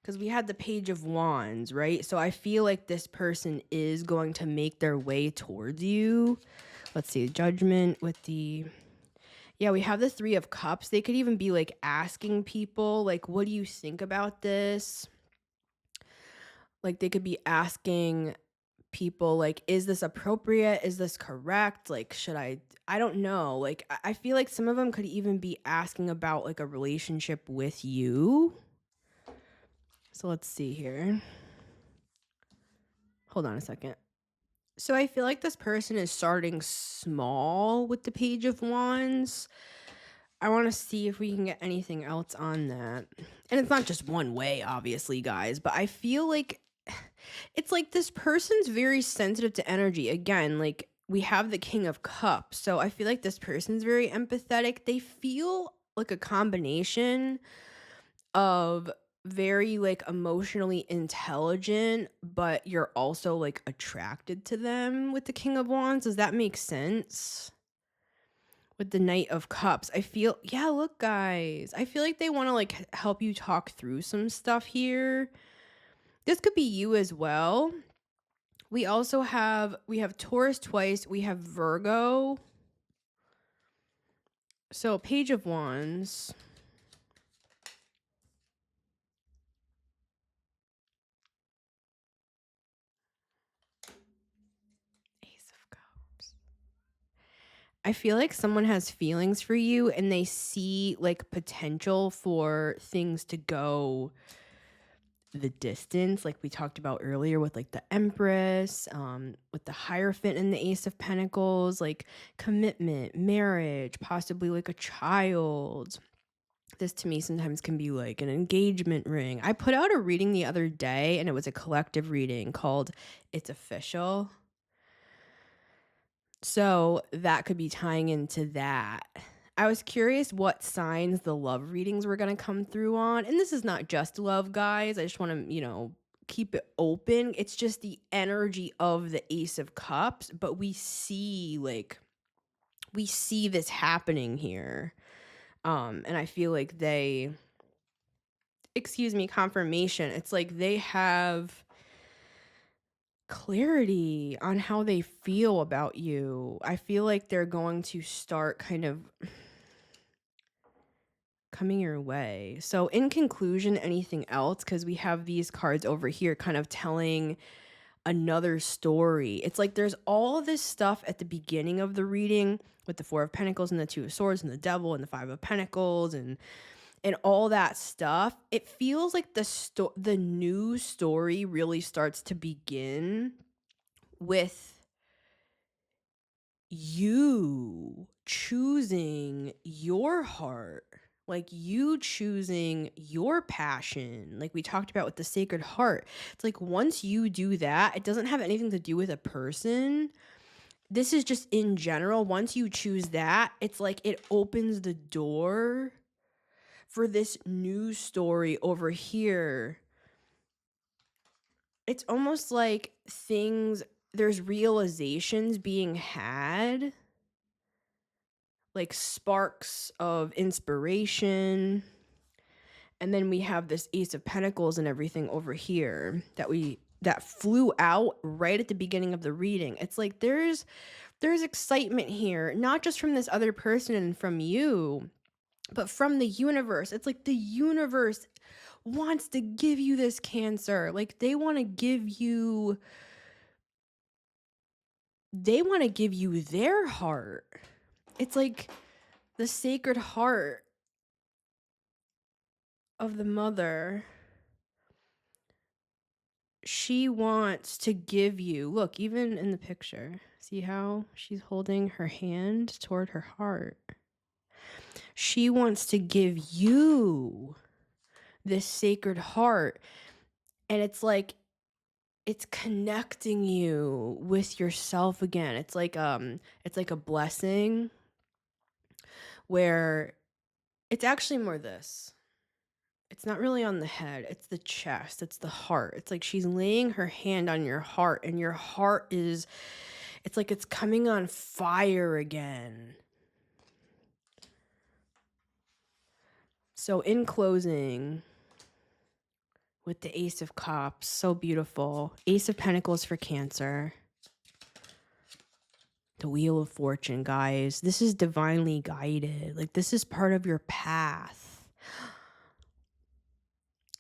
Speaker 1: because we had the Page of Wands, right? So I feel like this person is going to make their way towards you. Let's see, Judgment with the... Yeah, we have the Three of Cups. They could even be like asking people, like, what do you think about this? Like, they could be asking people, like, is this appropriate? Is this correct? Like, should I don't know. Like, I feel like some of them could even be asking about like a relationship with you. So let's see here. Hold on a second. So I feel like this person is starting small with the Page of Wands. I want to see if we can get anything else on that. And it's not just one way, obviously, guys, but I feel like it's like this person's very sensitive to energy. Again, like we have the King of Cups. So I feel like this person's very empathetic. They feel like a combination of very like emotionally intelligent, but you're also like attracted to them with the King of Wands. Does that make sense? With the Knight of Cups, I feel, yeah, look, guys, I feel like they want to like help you talk through some stuff here. This could be you as well. We also have Taurus twice, we have Virgo. So Page of Wands. Ace of Cups. I feel like someone has feelings for you and they see like potential for things to go the distance, like we talked about earlier with like the Empress, with the Hierophant and the Ace of Pentacles, like commitment, marriage, possibly like a child. This to me sometimes can be like an engagement ring. I put out a reading the other day and it was a collective reading called It's Official. So that could be tying into that. I was curious what signs the love readings were going to come through on. And this is not just love, guys. I just want to, keep it open. It's just the energy of the Ace of Cups, but we see this happening here. And I feel like confirmation. It's like they have clarity on how they feel about you. I feel like they're going to start kind of coming your way. So in conclusion, anything else? Because we have these cards over here kind of telling another story. It's like there's all this stuff at the beginning of the reading with the Four of Pentacles and the Two of Swords and the Devil and the Five of Pentacles and all that stuff. It feels like the new story really starts to begin with you choosing your heart, like you choosing your passion, like we talked about with the Sacred Heart. It's like once you do that, it doesn't have anything to do with a person. This is just in general. Once you choose that, it's like it opens the door for this new story over here. It's almost like there's realizations being had, like sparks of inspiration. And then we have this Ace of Pentacles and everything over here that flew out right at the beginning of the reading. It's like there's excitement here, not just from this other person and from you, but from the universe. It's like the universe wants to give you this, Cancer. Like they want to give you their heart. It's like the Sacred Heart of the mother. She wants to give you, look, even in the picture, see how she's holding her hand toward her heart. She wants to give you this Sacred Heart. And it's like, it's connecting you with yourself again. It's like a blessing where it's actually more this. It's not really on the head, it's the chest, it's the heart. It's like she's laying her hand on your heart and your heart it's like it's coming on fire again. So in closing, with the Ace of Cups. So beautiful. Ace of Pentacles for Cancer. The Wheel of Fortune, guys. This is divinely guided. Like, this is part of your path.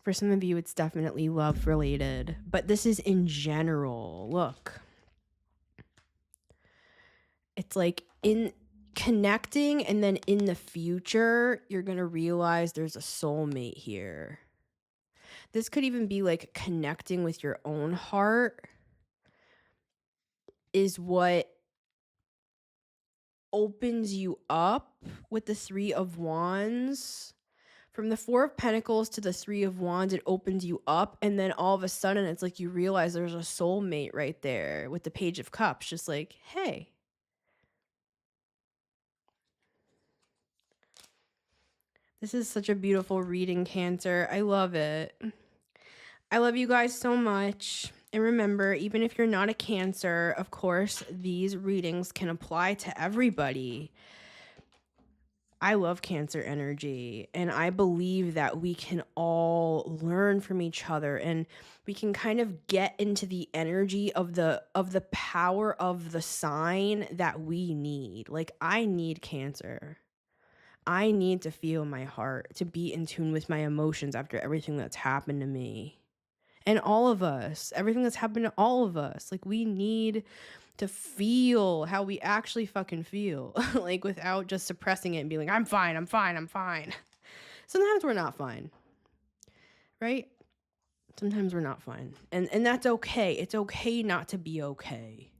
Speaker 1: For some of you, it's definitely love related, but this is in general. Look, it's like in connecting, and then in the future, you're going to realize there's a soulmate here. This could even be like connecting with your own heart is what opens you up with the Three of Wands. From the Four of Pentacles to the Three of Wands, it opens you up, and then all of a sudden, it's like you realize there's a soulmate right there with the Page of Cups, just like, hey. This is such a beautiful reading, Cancer. I love it. I love you guys so much. And remember, even if you're not a Cancer, of course, these readings can apply to everybody. I love Cancer energy, and I believe that we can all learn from each other, and we can kind of get into the energy of the power of the sign that we need. Like, I need Cancer. I need to feel my heart, to be in tune with my emotions after everything that's happened to me. And all of us, everything that's happened to all of us. Like, we need to feel how we actually fucking feel, like, without just suppressing it and being like, I'm fine, I'm fine, I'm fine. Sometimes we're not fine, right? Sometimes we're not fine. And that's okay. It's okay not to be okay.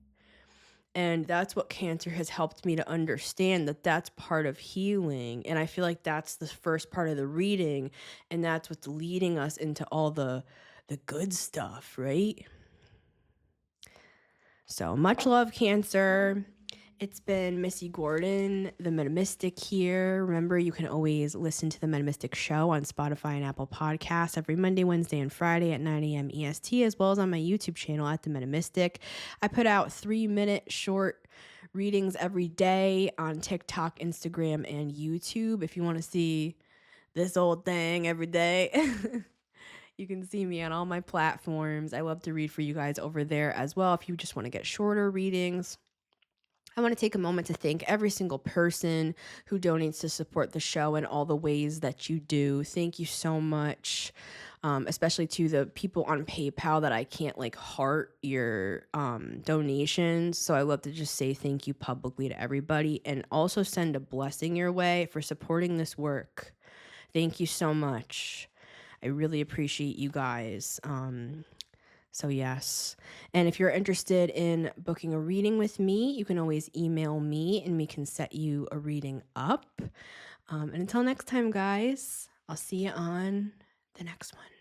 Speaker 1: And that's what Cancer has helped me to understand, that that's part of healing. And I feel like that's the first part of the reading, and that's what's leading us into all the good stuff, right? So much love, Cancer. It's been Missy Gordon, the Metamystic here. Remember, you can always listen to the Metamystic Show on Spotify and Apple Podcasts every Monday, Wednesday, and Friday at 9 a.m. EST, as well as on my YouTube channel at the Metamystic. I put out 3-minute short readings every day on TikTok, Instagram, and YouTube. If you want to see this old thing every day, you can see me on all my platforms. I love to read for you guys over there as well if you just want to get shorter readings. I want to take a moment to thank every single person who donates to support the show in all the ways that you do. Thank you so much, especially to the people on PayPal that I can't like heart your donations. So I love to just say thank you publicly to everybody, and also send a blessing your way for supporting this work. Thank you so much. I really appreciate you guys. So yes. And if you're interested in booking a reading with me, you can always email me and we can set you a reading up. And until next time, guys, I'll see you on the next one.